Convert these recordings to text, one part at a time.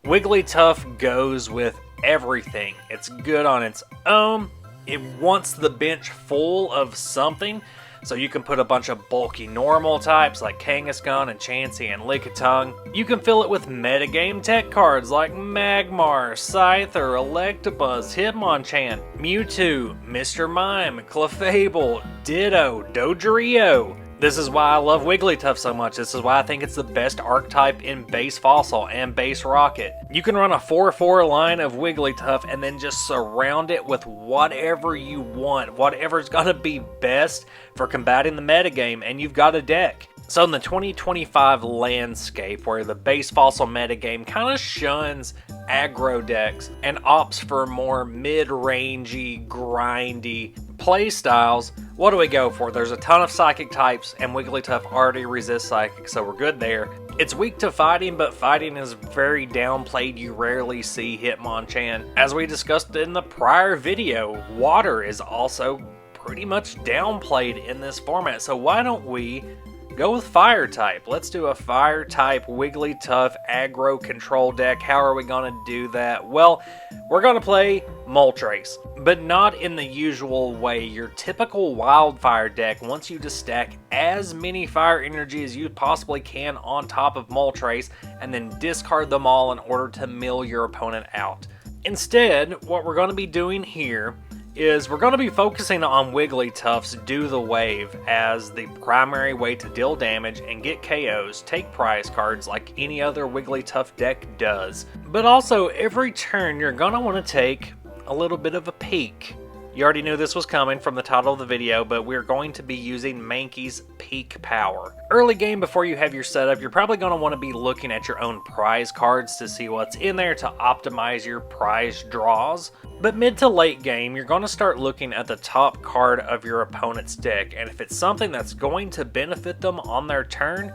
Wigglytuff goes with everything. It's good on its own. It wants the bench full of something, so you can put a bunch of bulky normal types like Kangaskhan and Chansey and Lickitung. You can fill it with metagame tech cards like Magmar, Scyther, Electabuzz, Hitmonchan, Mewtwo, Mr. Mime, Clefable, Ditto, Dodrio. This is why I love Wigglytuff so much. This is why I think it's the best archetype in base Fossil and base Rocket. You can run a 4-4 line of Wigglytuff and then just surround it with whatever you want, whatever's gonna be best for combating the metagame, and you've got a deck. So in the 2025 landscape, where the base Fossil metagame kind of shuns aggro decks and opts for more mid-rangey, grindy play styles, what do we go for? There's a ton of Psychic types, and Wigglytuff already resists Psychic, so we're good there. It's weak to Fighting, but Fighting is very downplayed. You rarely see Hitmonchan. As we discussed in the prior video, Water is also pretty much downplayed in this format, so why don't we go with Fire type? Let's do a Fire type Wigglytuff aggro control deck. How are we going to do that? Well, we're going to play Moltres, but not in the usual way. Your typical Wildfire deck wants you to stack as many Fire energy as you possibly can on top of Moltres, and then discard them all in order to mill your opponent out. Instead, what we're going to be doing here is we're going to be focusing on Wigglytuff's Do the Wave as the primary way to deal damage and get KOs, take prize cards like any other Wigglytuff deck does. But also, every turn you're going to want to take a little bit of a peek. You already knew this was coming from the title of the video, but we're going to be using Mankey's Peak Power. Early game, before you have your setup, you're probably going to want to be looking at your own prize cards to see what's in there to optimize your prize draws. But mid to late game, you're going to start looking at the top card of your opponent's deck, and if it's something that's going to benefit them on their turn,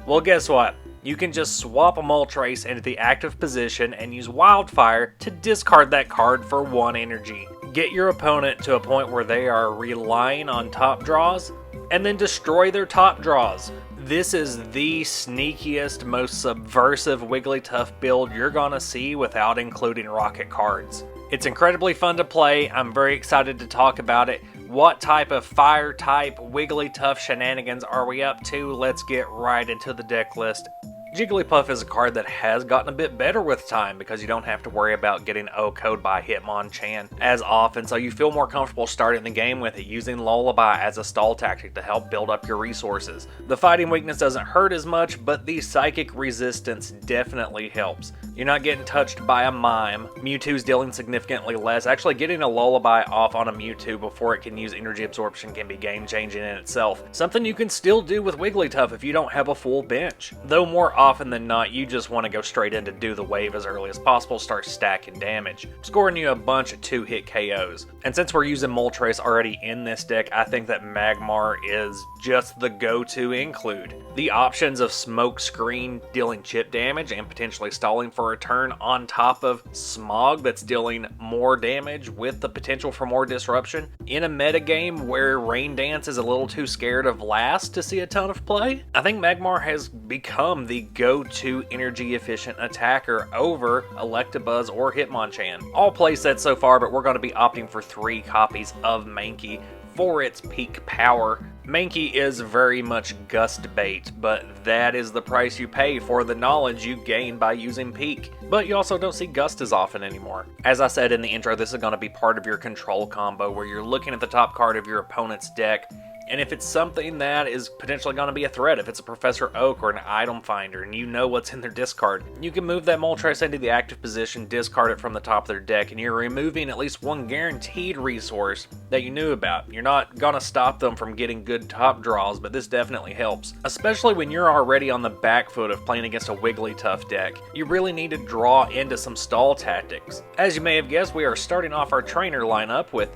well, guess what? You can just swap a Moltres into the active position and use Wildfire to discard that card for 1 energy. Get your opponent to a point where they are relying on top draws, and then destroy their top draws. This is the sneakiest, most subversive Wigglytuff build you're gonna see without including Rocket cards. It's incredibly fun to play. I'm very excited to talk about it. What type of Fire type Wigglytuff shenanigans are we up to? Let's get right into the deck list. Jigglypuff is a card that has gotten a bit better with time because you don't have to worry about getting O-code by Hitmonchan as often, so you feel more comfortable starting the game with it, using Lullaby as a stall tactic to help build up your resources. The fighting weakness doesn't hurt as much, but the psychic resistance definitely helps. You're not getting touched by a Mime. Mewtwo's dealing significantly less. Actually, getting a Lullaby off on a Mewtwo before it can use energy absorption can be game-changing in itself. Something you can still do with Wigglytuff if you don't have a full bench. Though more often than not, you just want to go straight in to Do the Wave as early as possible, start stacking damage, scoring you a bunch of 2-hit KOs. And since we're using Moltres already in this deck, I think that Magmar is just the go-to include. The options of Smokescreen dealing chip damage and potentially stalling for a turn on top of Smog that's dealing more damage with the potential for more disruption. In a metagame where Rain Dance is a little too scared of last to see a ton of play, I think Magmar has become the go-to energy efficient attacker over Electabuzz or Hitmonchan. All play sets so far, but we're going to be opting for 3 copies of Mankey for its peak power. Mankey is very much gust bait, but that is the price you pay for the knowledge you gain by using Peak. But you also don't see Gust as often anymore. As I said in the intro, this is going to be part of your control combo where you're looking at the top card of your opponent's deck, and if it's something that is potentially going to be a threat, if it's a Professor Oak or an item finder and you know what's in their discard, you can move that Moltres into the active position, discard it from the top of their deck, and you're removing at least 1 guaranteed resource that you knew about. You're not going to stop them from getting good top draws, but this definitely helps. Especially when you're already on the back foot of playing against a Wigglytuff deck. You really need to draw into some stall tactics. As you may have guessed, we are starting off our trainer lineup with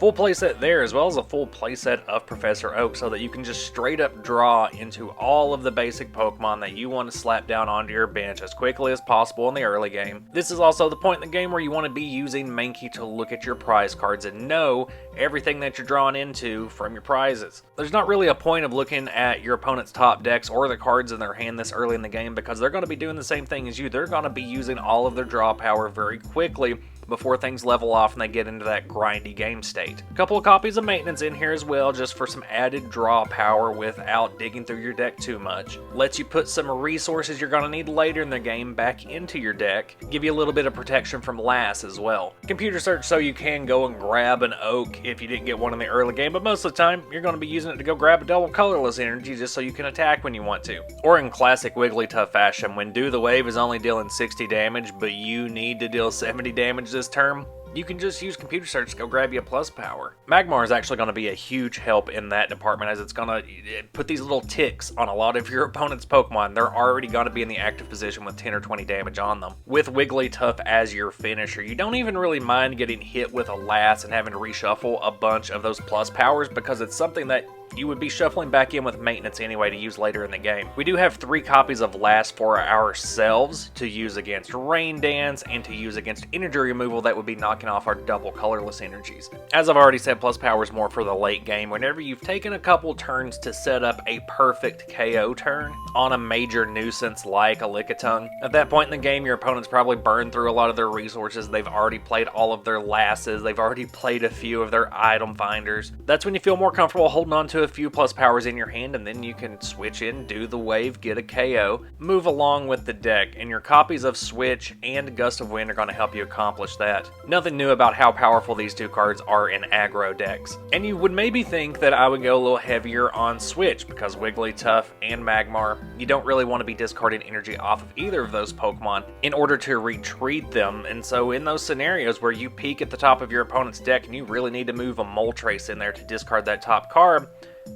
Full playset there, as well as a full playset of Professor Oak, so that you can just straight up draw into all of the basic Pokemon that you want to slap down onto your bench as quickly as possible in the early game. This is also the point in the game where you want to be using Mankey to look at your prize cards and know everything that you're drawing into from your prizes. There's not really a point of looking at your opponent's top decks or the cards in their hand this early in the game, because they're going to be doing the same thing as you. They're going to be using all of their draw power very quickly before things level off and they get into that grindy game state. A couple of copies of maintenance in here as well, just for some added draw power without digging through your deck too much. Lets you put some resources you're going to need later in the game back into your deck. Give you a little bit of protection from lass as well. Computer search so you can go and grab an Oak if you didn't get one in the early game, but most of the time you're going to be using it to go grab a double colorless energy just so you can attack when you want to. Or in classic Wigglytuff fashion, when Do the Wave is only dealing 60 damage but you need to deal 70 damage this term, you can just use computer search to go grab you a plus power. Magmar is actually going to be a huge help in that department, as it's going to put these little ticks on a lot of your opponent's Pokemon. They're already going to be in the active position with 10 or 20 damage on them. With Wigglytuff as your finisher, you don't even really mind getting hit with a Lass and having to reshuffle a bunch of those plus powers, because it's something that you would be shuffling back in with maintenance anyway to use later in the game. We do have 3 copies of Lass for ourselves to use against Rain Dance and to use against energy removal that would be knocking off our double colorless energies. As I've already said, plus power is more for the late game, whenever you've taken a couple turns to set up a perfect KO turn on a major nuisance like a Lickitung. At that point in the game, your opponent's probably burned through a lot of their resources. They've already played all of their Lasses. They've already played a few of their item finders. That's when you feel more comfortable holding on to a few plus powers in your hand, and then you can switch in, Do the Wave, get a KO, move along with the deck, and your copies of Switch and Gust of Wind are going to help you accomplish that. Nothing new about how powerful these 2 cards are in aggro decks. And you would maybe think that I would go a little heavier on Switch, because Wigglytuff and Magmar, you don't really want to be discarding energy off of either of those Pokemon in order to retreat them, and so in those scenarios where you peek at the top of your opponent's deck and you really need to move a Moltres in there to discard that top card,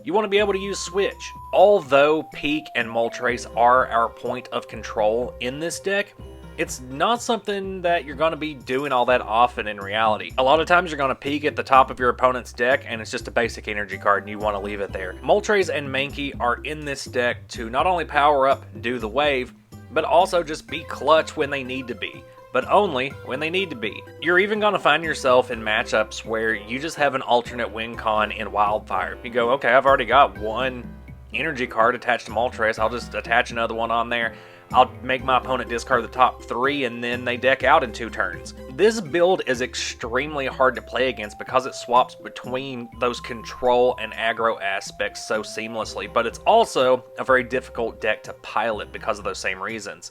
you want to be able to use Switch. Although Peek and Moltres are our point of control in this deck, it's not something that you're going to be doing all that often in reality. A lot of times you're going to peek at the top of your opponent's deck and it's just a basic energy card and you want to leave it there. Moltres and Mankey are in this deck to not only power up Do the Wave, but also just be clutch when they need to be, but only when they need to be. You're even going to find yourself in matchups where you just have an alternate win con in Wildfire. You go, okay, I've already got one energy card attached to Moltres, I'll just attach another one on there. I'll make my opponent discard the top 3 and then they deck out in 2 turns. This build is extremely hard to play against because it swaps between those control and aggro aspects so seamlessly, but it's also a very difficult deck to pilot because of those same reasons.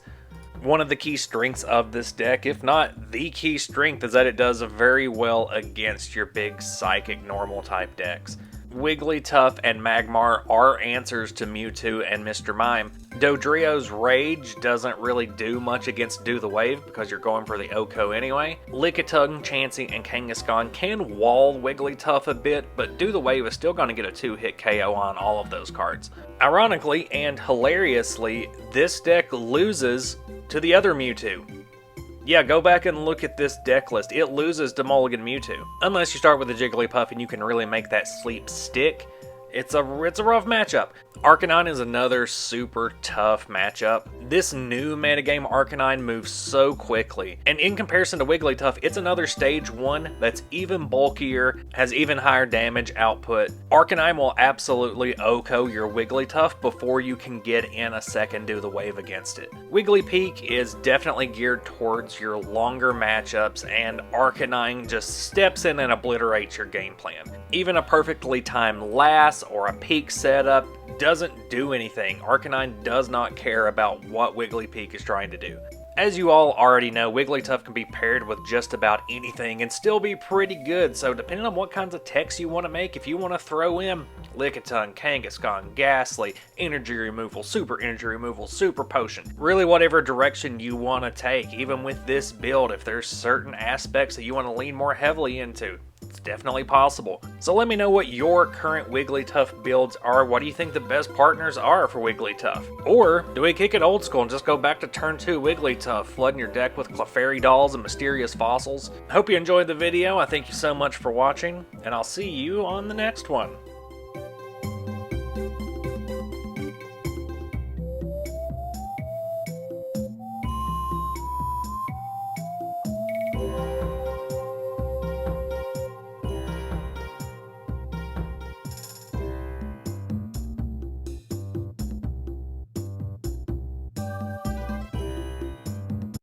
One of the key strengths of this deck, if not the key strength, is that it does very well against your big psychic normal type decks. Wigglytuff and Magmar are answers to Mewtwo and Mr. Mime. Dodrio's Rage doesn't really do much against Do the Wave because you're going for the Oko anyway. Lickitung, Chansey, and Kangaskhan can wall Wigglytuff a bit, but Do the Wave is still going to get a 2-hit KO on all of those cards. Ironically and hilariously, this deck loses to the other Mewtwo. Yeah, go back and look at this deck list. It loses to Mulligan Mewtwo. Unless you start with a Jigglypuff and you can really make that sleep stick, it's a rough matchup. Arcanine is another super tough matchup. This new metagame Arcanine moves so quickly, and in comparison to Wigglytuff, it's another stage 1 that's even bulkier, has even higher damage output. Arcanine will absolutely Oko your Wigglytuff before you can get in a second Do the Wave against it. WigglyPeek is definitely geared towards your longer matchups, and Arcanine just steps in and obliterates your game plan. Even a perfectly timed Lass or a Peek setup doesn't do anything. Arcanine does not care about what WigglyPeek is trying to do. As you all already know, Wigglytuff can be paired with just about anything and still be pretty good, so depending on what kinds of techs you want to make, if you want to throw in Lickitung, Kangaskhan, Ghastly, energy removal, super potion, really whatever direction you want to take, even with this build, if there's certain aspects that you want to lean more heavily into, It's definitely possible. So let me know what your current Wigglytuff builds are. What do you think the best partners are for Wigglytuff? Or do we kick it old school and just go back to turn 2 Wigglytuff, flooding your deck with Clefairy dolls and mysterious fossils? I hope you enjoyed the video. I thank you so much for watching, and I'll see you on the next one.